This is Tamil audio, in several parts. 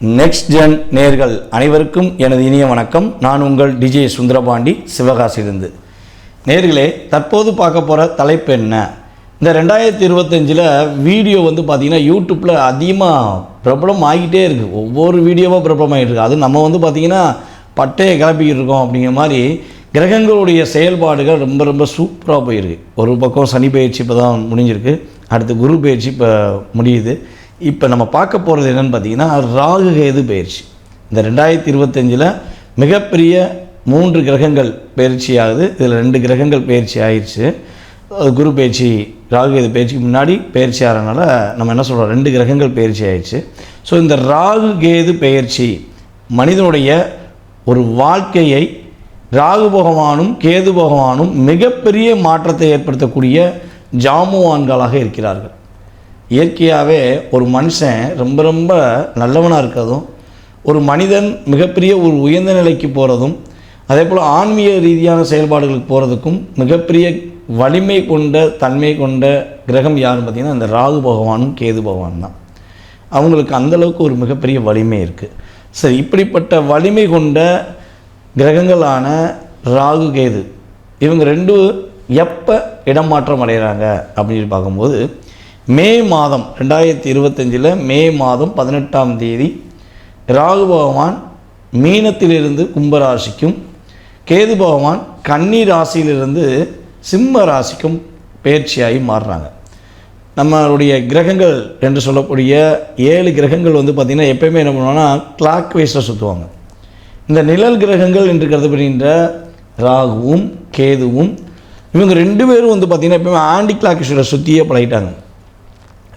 நெக்ஸ்ட் ஜென் நேர்கள் அனைவருக்கும் எனது இனிய வணக்கம். நான் உங்கள் டிஜே சுந்தரபாண்டி, சிவகாசியிலிருந்து. நேர்களே, தற்போது பார்க்க போகிற தலைப்பு என்ன? இந்த 2025 வீடியோ பார்த்திங்கன்னா யூடியூப்பில் அதிகமாக பிரபலம் ஆகிட்டே இருக்குது. ஒவ்வொரு வீடியோவாக பிரபலமாகிட்டு இருக்குது. அது நம்ம பார்த்திங்கன்னா பட்டையை கிளப்பிக்கிட்டு இருக்கோம். அப்படிங்கிற மாதிரி கிரகங்களுடைய செயல்பாடுகள் ரொம்ப சூப்பராக போயிருக்கு. ஒரு பக்கம் சனி பயிற்சி இப்போ தான் முடிஞ்சிருக்கு, அடுத்து குரு பயிற்சி இப்போ முடியுது. இப்போ நம்ம பார்க்க போகிறது என்னென்னு பார்த்தீங்கன்னா ராகு கேது பயிற்சி. இந்த 2025 மிகப்பெரிய 3 கிரகங்கள் பயிற்சி ஆகுது. இதில் 2 கிரகங்கள் பயிற்சி ஆயிடுச்சு. குரு பயிற்சி, ராகு கேது பயிற்சிக்கு முன்னாடி பயிற்சி ஆகிறதுனால நம்ம என்ன சொல்கிறோம், 2 கிரகங்கள் பயிற்சி ஆயிடுச்சு. ஸோ இந்த ராகு கேது பயிற்சி மனிதனுடைய ஒரு வாழ்க்கையை ராகு பகவானும் கேது பகவானும் மிகப்பெரிய மாற்றத்தை ஏற்படுத்தக்கூடிய ஜாமுவான்களாக இருக்கிறார்கள். இயற்கையாகவே ஒரு மனுஷன் ரொம்ப நல்லவனாக இருக்கிறதும், ஒரு மனிதன் மிகப்பெரிய ஒரு உயர்ந்த நிலைக்கு போகிறதும், அதே போல் ஆன்மீக ரீதியான செயல்பாடுகளுக்கு போகிறதுக்கும் மிகப்பெரிய வலிமை கொண்ட தன்மை கொண்ட கிரகம் யாருன்னு பார்த்திங்கன்னா இந்த ராகு பகவானும் கேது பகவான் தான். அவங்களுக்கு அந்தளவுக்கு ஒரு மிகப்பெரிய வலிமை இருக்குது. சரி, இப்படிப்பட்ட வலிமை கொண்ட கிரகங்களான ராகு கேது இவங்க 2 எப்போ இடமாற்றம் அடைகிறாங்க அப்படின்னு பார்க்கும்போது, மே மாதம் 2025 மே மாதம் 18ஆம் தேதி ராகு பகவான் மீனத்திலிருந்து கும்பராசிக்கும், கேது பகவான் கன்னி ராசியிலிருந்து சிம்ம ராசிக்கும் பயிற்சியாகி மாறுறாங்க. நம்மளுடைய கிரகங்கள் என்று சொல்லக்கூடிய 7 கிரகங்கள் பார்த்திங்கன்னா எப்போயுமே என்ன பண்ணுவாங்கன்னா கிளாக் வைஸில் சுற்றுவாங்க. இந்த நிழல் கிரகங்கள் என்று கருதப்படுகின்ற ராகுவும் கேதுவும் இவங்க 2 பேரும் பார்த்திங்கன்னா எப்போயுமே ஆன்டி கிளாக் வைஸில் சுற்றியே பழகிட்டாங்க.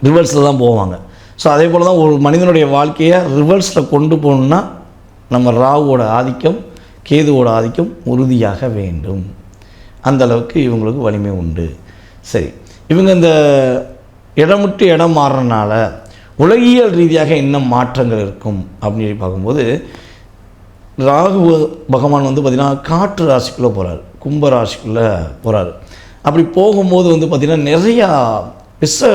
ரிவர்ஸில் தான் போவாங்க. ஸோ அதே போல் தான் ஒரு மனிதனுடைய வாழ்க்கையை ரிவர்ஸில் கொண்டு போகணுன்னா நம்ம ராகுவோட ஆதிக்கம் கேதுவோட ஆதிக்கம் உறுதியாக வேண்டும். அந்தளவுக்கு இவங்களுக்கு வலிமை உண்டு. சரி, இவங்க இந்த இடமுட்டு இடம் மாறுறதுனால உலகியல் ரீதியாக என்ன மாற்றங்கள் இருக்கும் அப்படின்னு பார்க்கும்போது, ராகு பகவான் பார்த்திங்கன்னா காற்று ராசிக்குள்ளே போகிறார், கும்ப ராசிக்குள்ளே போகிறார். அப்படி போகும்போது பார்த்திங்கன்னா நிறையா விஷ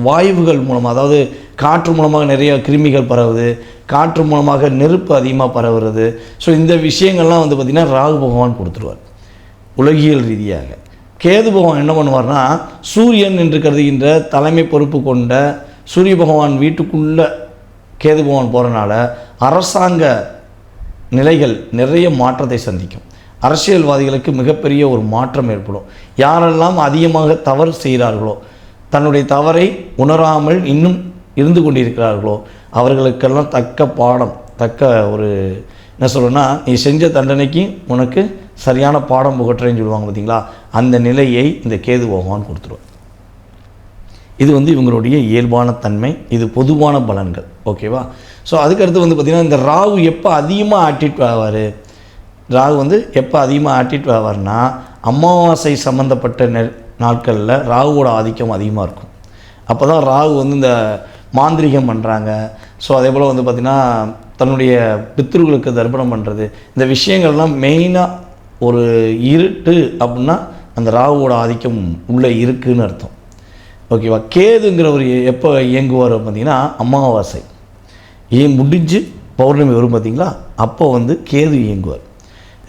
வாயுகள் மூலமாக, அதாவது காற்று மூலமாக நிறைய கிருமிகள் பரவுது, காற்று மூலமாக நெருப்பு அதிகமாக பரவுறது. ஸோ இந்த விஷயங்கள்லாம் பார்த்திங்கன்னா ராகு பகவான் கொடுத்துருவார் உலகியல் ரீதியாக. கேது பகவான் என்ன பண்ணுவார்னா, சூரியன் என்று கருதுகின்ற தலைமை பொறுப்பு கொண்ட சூரிய பகவான் வீட்டுக்குள்ளே கேது பகவான் போகிறனால அரசாங்க நிலைகள் நிறைய மாற்றத்தை சந்திக்கும். அரசியல்வாதிகளுக்கு மிகப்பெரிய ஒரு மாற்றம் ஏற்படும். யாரெல்லாம் அதிகமாக தவறு செய்கிறார்களோ, தன்னுடைய தவறை உணராமல் இன்னும் இருந்து கொண்டிருக்கிறார்களோ அவர்களுக்கெல்லாம் தக்க பாடம், தக்க ஒரு என்ன சொல்கிறேன்னா, நீ செஞ்ச தண்டனைக்கு உனக்கு சரியான பாடம் புகட்டுறேன்னு சொல்லுவாங்க பார்த்திங்களா, அந்த நிலையை இந்த கேது பகவான் கொடுத்துருவார். இது இவங்களுடைய இயல்பான தன்மை, இது பொதுவான பலன்கள். ஓகேவா? ஸோ அதுக்கடுத்து பார்த்திங்கன்னா இந்த ராகு எப்போ அதிகமாக ஆக்டிவேட் ஆவார், ராகு எப்போ அதிகமாக ஆக்டிவேட் ஆவார்னா அமாவாசை சம்மந்தப்பட்ட நாட்களில் ராகுவோட ஆதிக்கம் அதிகமாக இருக்கும். அப்போ தான் ராகு இந்த மாந்திரிகம் பண்ணுறாங்க. ஸோ அதே போல் பார்த்திங்கன்னா தன்னுடைய பித்ருகளுக்கு தர்ப்பணம் பண்ணுறது, இந்த விஷயங்கள்லாம் மெயினாக ஒரு இருட்டு அப்படின்னா அந்த ராகுவோட ஆதிக்கம் உள்ளே இருக்குதுன்னு அர்த்தம். ஓகேவா? கேதுங்கிற ஒரு எப்போ இயங்குவார் பார்த்திங்கன்னா அமாவாசை முடிஞ்சு பௌர்ணமி வரும் பார்த்திங்களா, அப்போ கேது இயங்குவார்.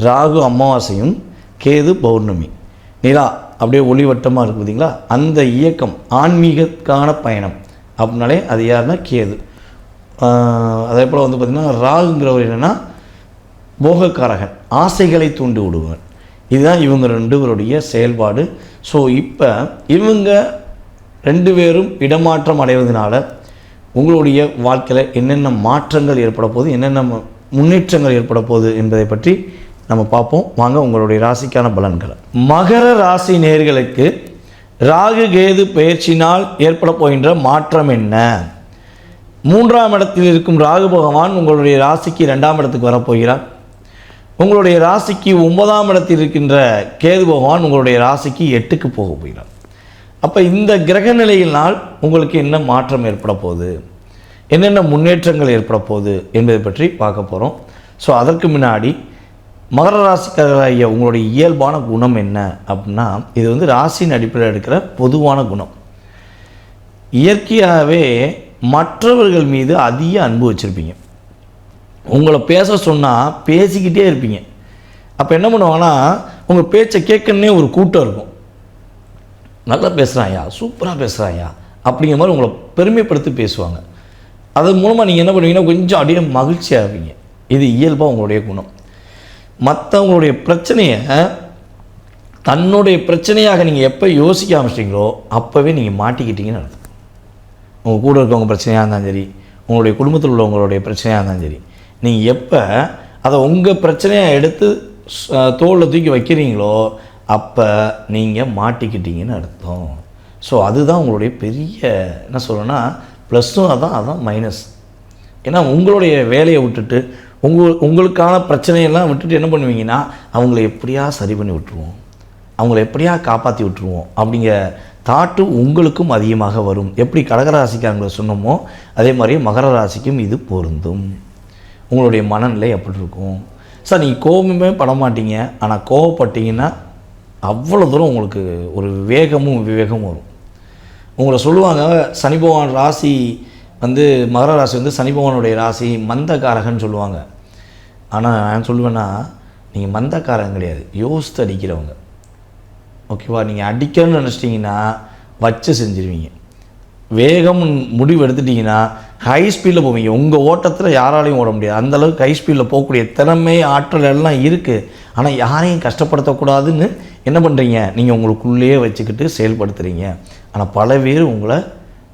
ராகு அமாவாசையும் கேது பௌர்ணமி, நிலா அப்படியே ஒளிவட்டமாக இருக்குது பார்த்திங்களா, அந்த இயக்கம் ஆன்மீகக்கான பயணம் அப்படின்னாலே அது யாருன்னா கேது. அதே போல் பார்த்திங்கன்னா ராகுங்கிறவர் என்னென்னா போகக்காரகன், ஆசைகளை தூண்டி விடுவார். இதுதான் இவங்க 2 பேருடைய செயல்பாடு. ஸோ இப்போ இவங்க 2 பேரும் இடமாற்றம் அடைவதனால உங்களுடைய வாழ்க்கையில் என்னென்ன மாற்றங்கள் ஏற்பட போகுது, என்னென்ன முன்னேற்றங்கள் ஏற்பட போகுது என்பதை பற்றி நம்ம பார்ப்போம். வாங்க உங்களுடைய ராசிக்கான பலன்களை. மகர ராசி நேயர்களுக்கு ராகு கேது பயிற்சினால் ஏற்பட போகின்ற மாற்றம் என்ன? 3ஆம் இடத்தில் இருக்கும் ராகு பகவான் உங்களுடைய ராசிக்கு 2ஆம் இடத்துக்கு வரப்போகிறார். உங்களுடைய ராசிக்கு 9ஆம் இடத்தில் இருக்கின்ற கேது பகவான் உங்களுடைய ராசிக்கு 8க்கு போக போகிறார். அப்போ இந்த கிரக நிலையினால் உங்களுக்கு என்ன மாற்றம் ஏற்பட போகுது, என்னென்ன முன்னேற்றங்கள் ஏற்பட போகுது என்பதை பற்றி பார்க்க போகிறோம். ஸோ அதற்கு முன்னாடி மகர ராசிக்காரராகிய உங்களுடைய இயல்பான குணம் என்ன அப்படின்னா, இது ராசியின் அடிப்படையில் எடுக்கிற பொதுவான குணம். இயற்கையாகவே மற்றவர்கள் மீது அதிக அன்பு வச்சுருப்பீங்க. உங்களை பேச சொன்னால் பேசிக்கிட்டே இருப்பீங்க. அப்போ என்ன பண்ணுவாங்கன்னா, உங்கள் பேச்சை கேட்கணுன்னே ஒரு கூட்டம் இருக்கும். நல்லா பேசுகிறாயா, சூப்பராக பேசுகிறாயா அப்படிங்கிற மாதிரி உங்களை பெருமைப்படுத்தி பேசுவாங்க. அது மூலமாக நீங்கள் என்ன பண்ணுவீங்கன்னா, கொஞ்சம் அப்படியே மகிழ்ச்சியாக இருப்பீங்க. இது இயல்பாக உங்களுடைய குணம். மற்றவங்களுடைய பிரச்சனையை தன்னுடைய பிரச்சனையாக நீங்கள் எப்போ யோசிக்க ஆரம்பிச்சிட்டிங்களோ அப்போவே நீங்கள் மாட்டிக்கிட்டீங்கன்னு அர்த்தம். உங்கள் கூட இருக்கவங்க பிரச்சனையாக இருந்தாலும் சரி, உங்களுடைய குடும்பத்தில் உள்ளவங்களுடைய பிரச்சனையாக இருந்தாலும் சரி, நீங்கள் எப்போ அதை உங்கள் பிரச்சனையாக எடுத்து தோளில் தூக்கி வைக்கிறீங்களோ அப்போ நீங்கள் மாட்டிக்கிட்டீங்கன்னு அர்த்தம். ஸோ அதுதான் உங்களுடைய பெரிய என்ன சொல்லணும்னா ப்ளஸ்ஸும் அதான் மைனஸ். ஏன்னா உங்களுடைய வேலையை விட்டுட்டு உங்களுக்கான பிரச்சனையெல்லாம் விட்டுட்டு என்ன பண்ணுவீங்கன்னா, அவங்கள எப்படியா சரி பண்ணி விட்டுருவோம், அவங்கள எப்படியா காப்பாற்றி விட்டுருவோம் அப்படிங்கிற தாட்டு உங்களுக்கும் அதிகமாக வரும். எப்படி கடகராசிக்காரங்களை சொன்னோமோ அதே மாதிரி மகர ராசிக்கும் இது பொருந்தும். உங்களுடைய மனநிலை எப்படி இருக்கும்? சார் நீங்கள் கோபமே பட மாட்டீங்க, ஆனால் கோவப்பட்டீங்கன்னா அவ்வளோ தூரம் உங்களுக்கு ஒரு வேகமும் விவேகமும் வரும். உங்களை சொல்லுவாங்க சனி பகவான் ராசி வந்து மகர ராசி வந்து சனி பகவானுடைய ராசி மந்தக்காரகன்னு சொல்லுவாங்க. ஆனால் நான் சொல்லுவேன்னா, நீங்கள் மந்தக்காரங்க கிடையாது, யோசித்து அடிக்கிறவங்க. ஓகேவா? நீங்கள் அடிக்கணும்னு நினச்சிட்டிங்கன்னா வச்சு செஞ்சுருவீங்க. வேகம் முடிவு எடுத்துட்டிங்கன்னா ஹை ஸ்பீடில் போவீங்க. உங்கள் ஓட்டத்தில் யாராலையும் ஓட முடியாது. அந்தளவுக்கு ஹை ஸ்பீடில் போகக்கூடிய திறமை ஆற்றல் எல்லாம் இருக்குது. ஆனால் யாரையும் கஷ்டப்படுத்தக்கூடாதுன்னு என்ன பண்ணுறீங்க, நீங்கள் உங்களுக்குள்ளேயே வச்சுக்கிட்டு செயல்படுத்துகிறீங்க. ஆனால் பல பேர் உங்களை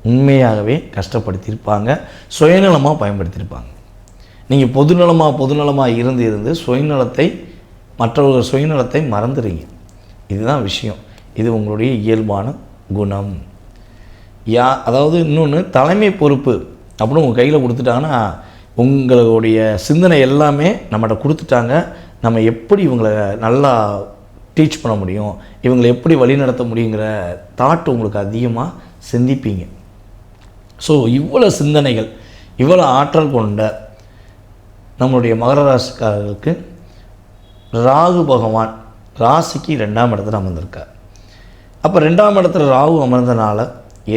உண்மையாகவே கஷ்டப்படுத்தியிருப்பாங்க, சுயநலமாக பயன்படுத்தியிருப்பாங்க. நீங்கள் பொதுநலமாக இருந்து சுயநலத்தை மற்றவர்கள் சுயநலத்தை மறந்துடுறீங்க. இதுதான் விஷயம். இது உங்களுடைய இயல்பான குணம். அதாவது இன்னொன்று, தலைமை பொறுப்பு அப்படின்னு உங்கள் கையில் கொடுத்துட்டாங்கன்னா உங்களுடைய சிந்தனை எல்லாமே நம்மகிட்ட கொடுத்துட்டாங்க. நம்ம எப்படி இவங்களை நல்லா டீச் பண்ண முடியும், இவங்களை எப்படி வழி நடத்த முடியுங்கிற தாட் உங்களுக்கு அதிகமாக சிந்திப்பீங்க. ஸோ இவ்வளோ சிந்தனைகள், இவ்வளோ ஆற்றல் கொண்ட நம்மளுடைய மகர ராசிக்காரர்களுக்கு ராகு பகவான் ராசிக்கு 2ஆம் இடத்துல அமர்ந்திருக்கார். அப்போ 2ஆம் இடத்துல ராகு அமர்ந்தனால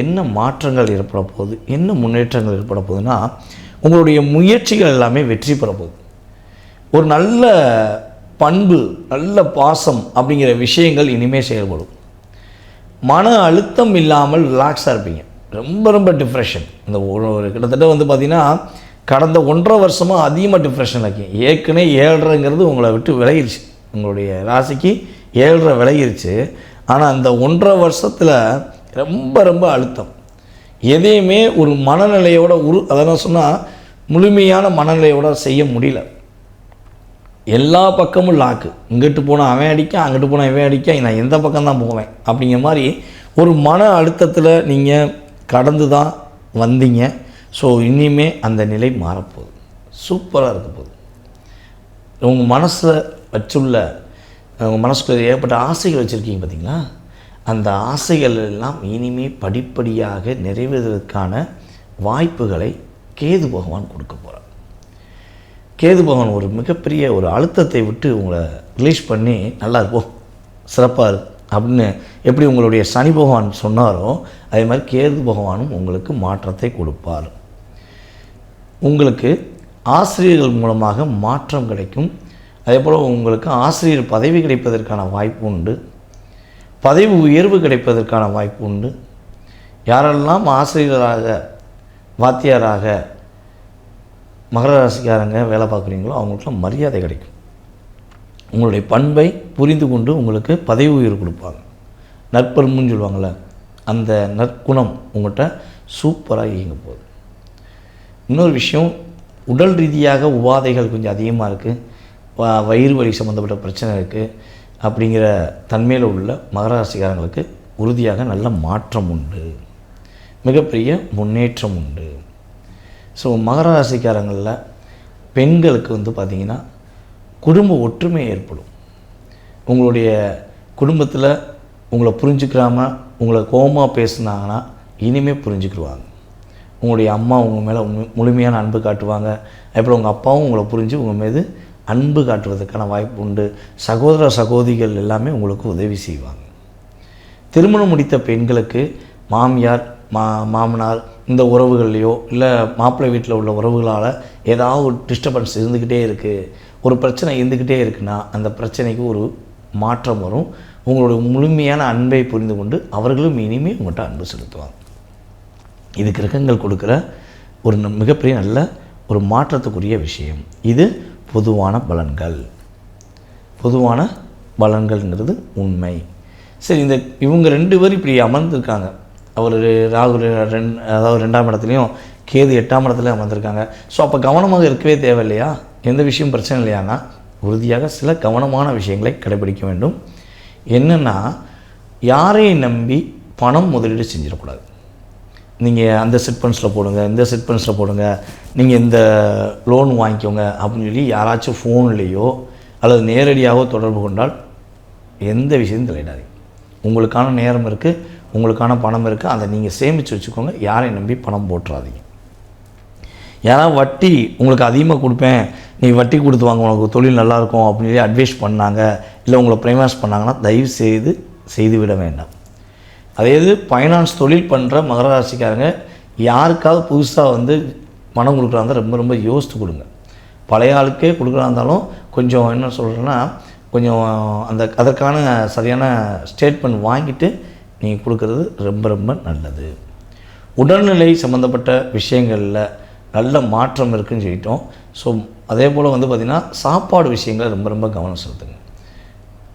என்ன மாற்றங்கள் ஏற்பட போகுது, என்ன முன்னேற்றங்கள் ஏற்பட போகுதுன்னா, உங்களுடைய முயற்சிகள் எல்லாமே வெற்றி பெற போகுது. ஒரு நல்ல பண்பு, நல்ல பாசம் அப்படிங்கிற விஷயங்கள் இனிமேல் செயல்படும். மன அழுத்தம் இல்லாமல் ரிலாக்ஸாக இருப்பீங்க. ரொம்ப டிப்ரெஷன் இந்த ஒரு கிட்டத்தட்ட வந்து பார்த்திங்கன்னா கடந்த 1.5 வருஷமாக அதிகமாக டிப்ரெஷனில் இருக்கீங்க. ஏற்கனவே 7.5ங்கிறது உங்களை விட்டு விலகிருச்சு. உங்களுடைய ராசிக்கு 7.5 விலகிருச்சு. ஆனால் அந்த 1.5 வருஷத்தில் ரொம்ப அழுத்தம். எதையுமே ஒரு மனநிலையோட அதெல்லாம் சொன்னால் முழுமையான மனநிலையோட செய்ய முடியல. எல்லா பக்கமும் லாக்கு. இங்கிட்டு போனால் அவன் அடிக்க, அங்கிட்டு போனால் இவன் அடிக்க, நான் எந்த பக்கம்தான் போவேன் அப்படிங்கிற மாதிரி ஒரு மன அழுத்தத்தில் நீங்கள் கடந்து தான் வந்தீங்க. ஸோ இனிமே அந்த நிலை மாறப்போகுது. சூப்பராக இருக்க போகுது. உங்கள் மனசில் வச்சுள்ள உங்கள் மனசுக்குள்ள ஏற்பட்ட ஆசைகள் வச்சுருக்கீங்க பார்த்தீங்களா, அந்த ஆசைகள் எல்லாம் இனிமேல் படிப்படியாக நிறைவேறுவதற்கான வாய்ப்புகளை கேது பகவான் கொடுக்க போகிறார். கேது பகவான் ஒரு மிகப்பெரிய ஒரு அழுத்தத்தை விட்டு உங்களை ரிலீஸ் பண்ணி நல்லா இருப்போம், சிறப்பாக இருக்கு அப்படின்னு எப்படி உங்களுடைய சனி பகவான் சொன்னாரோ அதே மாதிரி கேது பகவானும் உங்களுக்கு மாற்றத்தை கொடுப்பார். உங்களுக்கு ஆசிரியர்கள் மூலமாக மாற்றம் கிடைக்கும். அதே போல் உங்களுக்கு ஆசிரியர் பதவி கிடைப்பதற்கான வாய்ப்பு உண்டு, பதவி உயர்வு கிடைப்பதற்கான வாய்ப்பு உண்டு. யாரெல்லாம் ஆசிரியராக வாத்தியாராக மகர ராசிக்காரங்க வேலை பார்க்குறீங்களோ அவங்களுக்குலாம் மரியாதை கிடைக்கும். உங்களுடைய பண்பை புரிந்து கொண்டு உங்களுக்கு பதவி உயர்வு கொடுப்பாங்க. நற்பண்புன்னு சொல்லுவாங்கள்ல, அந்த நற்குணம் உங்கள்கிட்ட சூப்பராக இயங்க போகுது. இன்னொரு விஷயம், உடல் ரீதியாக உபாதைகள் கொஞ்சம் அதிகமாக இருக்குது, வயிறு வலி சம்மந்தப்பட்ட பிரச்சனை இருக்குது அப்படிங்கிற தன்மையில் உள்ள மகர ராசிக்காரங்களுக்கு உறுதியாக நல்ல மாற்றம் உண்டு, மிகப்பெரிய முன்னேற்றம் உண்டு. ஸோ மகர ராசிக்காரங்களில் பெண்களுக்கு வந்து பார்த்திங்கன்னா குடும்ப ஒற்றுமை ஏற்படும். உங்களுடைய குடும்பத்தில் உங்களை புரிஞ்சுக்கிறாமல் உங்களை கோபமாக பேசுனாங்கன்னா இனிமேல் புரிஞ்சுக்கிடுவாங்க. உங்களுடைய அம்மா உங்கள் மேலே முழுமையான அன்பு காட்டுவாங்க. அப்புறம் உங்கள் அப்பாவும் உங்களை புரிஞ்சு உங்கள் மீது அன்பு காட்டுவதற்கான வாய்ப்பு உண்டு. சகோதர சகோதரிகள் எல்லாமே உங்களுக்கு உதவி செய்வாங்க. திருமணம் முடித்த பெண்களுக்கு மாமியார் மாமனார் இந்த உறவுகள்லையோ இல்லை மாப்பிள்ளை வீட்டில் உள்ள உறவுகளால் ஏதாவது ஒரு டிஸ்டர்பன்ஸ் இருந்துக்கிட்டே இருக்குது, ஒரு பிரச்சனை இருந்துக்கிட்டே இருக்குன்னா அந்த பிரச்சனைக்கு ஒரு மாற்றம் வரும். உங்களுடைய முழுமையான அன்பை புரிந்து கொண்டு அவர்களும் இனிமேல் உங்கள்கிட்ட அன்பு செலுத்துவாங்க. இது கிரகங்கள் கொடுக்குற ஒரு மிகப்பெரிய நல்ல ஒரு மாற்றத்துக்குரிய விஷயம். இது பொதுவான பலன்கள். பொதுவான பலன்கள்ங்கிறது உண்மை. சரி, இவங்க 2 பேரும் இப்படி அமர்ந்திருக்காங்க. அவர் ராகு அதாவது 2ஆம் இடத்துலையும் கேது 8ஆம் இடத்துலையும் அமர்ந்திருக்காங்க. ஸோ அப்போ கவனமாக இருக்கவே தேவையில்லையா? எந்த விஷயம் பிரச்சனை இல்லையானா உறுதியாக சில கவனமான விஷயங்களை கடைபிடிக்க வேண்டும். என்னென்னா, யாரையும் நம்பி பணம் முதலீடு செஞ்சிடக்கூடாது. நீங்கள் அந்த செட் ஃபண்ட்ஸில் போடுங்க, இந்த செட் ஃபண்ட்ஸில் போடுங்க, நீங்கள் இந்த லோன் வாங்கிக்கோங்க அப்படின்னு சொல்லி யாராச்சும் ஃபோன்லேயோ அல்லது நேரடியாகவோ தொடர்பு கொண்டால் எந்த விஷயத்தையும் தலையிடாதீங்க. உங்களுக்கான நேரம் இருக்குது, உங்களுக்கான பணம் இருக்குது, அதை நீங்கள் சேமித்து வச்சுக்கோங்க. யாரையும் நம்பி பணம் போட்டுறாதீங்க. யாராவது வட்டி உங்களுக்கு அதிகமாக கொடுப்பேன், நீ வட்டி கொடுத்து வாங்க, உனக்கு தொழில் நல்லாயிருக்கும் அப்படின்னு சொல்லி அட்வைஸ் பண்ணாங்க, இல்லை உங்களை ப்ரைமாஸ் பண்ணாங்கன்னா தயவு செய்துவிட வேண்டாம். அதே இது ஃபைனான்ஸ் தொழில் பண்ணுற மகர ராசிக்காரங்க யாருக்காவது புதுசாக பணம் கொடுக்குறாங்க ரொம்ப ரொம்ப யோசித்து கொடுங்க. பழைய ஆளுக்கே கொடுக்குறா இருந்தாலும் கொஞ்சம் என்ன சொல்கிறேன்னா, கொஞ்சம் அதற்கான சரியான ஸ்டேட்மெண்ட் வாங்கிட்டு நீங்கள் கொடுக்குறது ரொம்ப ரொம்ப நல்லது. உடல்நிலை சம்மந்தப்பட்ட விஷயங்களில் நல்ல மாற்றம் இருக்குதுன்னு சொல்லிட்டோம். ஸோ அதே போல் பார்த்திங்கன்னா சாப்பாடு விஷயங்களை ரொம்ப ரொம்ப கவனம் செலுத்துங்க.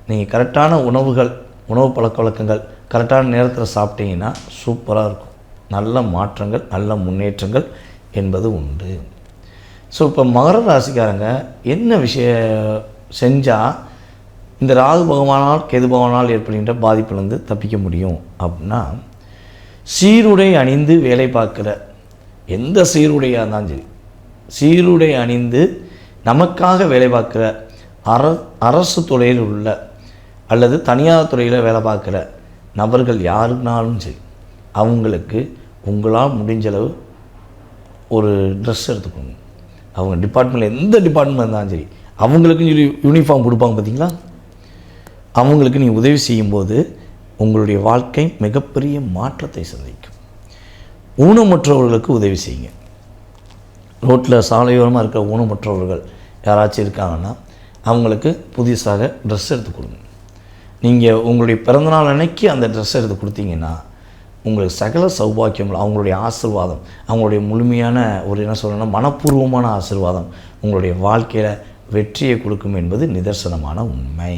நீங்கள் கரெக்டான உணவு பழக்க வழக்கங்கள் கரெக்டான நேரத்தில் சாப்பிட்டீங்கன்னா சூப்பராக இருக்கும். நல்ல மாற்றங்கள், நல்ல முன்னேற்றங்கள் என்பது உண்டு. ஸோ இப்போ மகர ராசிக்காரங்க என்ன விஷயம் செஞ்சால் இந்த ராகு பகவானால் கேது பகவானால் ஏற்படுகின்ற பாதிப்புலேருந்து தப்பிக்க முடியும் அப்படின்னா, சீருடை அணிந்து வேலை பார்க்குற எந்த சீருடையாக இருந்தாலும் சரி, சீருடை அணிந்து நமக்காக வேலை பார்க்குற அரசு துறையில் உள்ள அல்லது தனியார் துறையில் வேலை பார்க்குற நபர்கள் யாருனாலும் சரி, அவங்களுக்கு உங்களால் முடிஞ்சளவு ஒரு ட்ரெஸ் எடுத்துக்கோங்க. அவங்க டிபார்ட்மெண்ட்டில் எந்த டிபார்ட்மெண்ட் இருந்தாலும் சரி, அவங்களுக்குன்னு சொல்லி யூனிஃபார்ம் கொடுப்பாங்க பார்த்தீங்களா, அவங்களுக்கு நீங்கள் உதவி செய்யும்போது உங்களுடைய வாழ்க்கை மிகப்பெரிய மாற்றத்தை சந்திக்கும். ஊனமுற்றவர்களுக்கு உதவி செய்யுங்க. ரோட்டில் சாலையோரமாக இருக்கிற ஊனமுற்றவர்கள் யாராச்சும் இருக்காங்கன்னா அவங்களுக்கு புதுசாக ட்ரெஸ் எடுத்து கொடுங்க. நீங்கள் உங்களுடைய பிறந்தநாள் அன்னைக்கு அந்த ட்ரெஸ் எடுத்து கொடுத்தீங்கன்னா உங்களுக்கு சகல சௌபாக்கியம், அவங்களுடைய ஆசீர்வாதம், அவங்களுடைய முழுமையான ஒரு என்ன சொல்லணும்னா மனப்பூர்வமான ஆசீர்வாதம் உங்களுடைய வாழ்க்கையில் வெற்றியை கொடுக்கும் என்பது நிதர்சனமான உண்மை.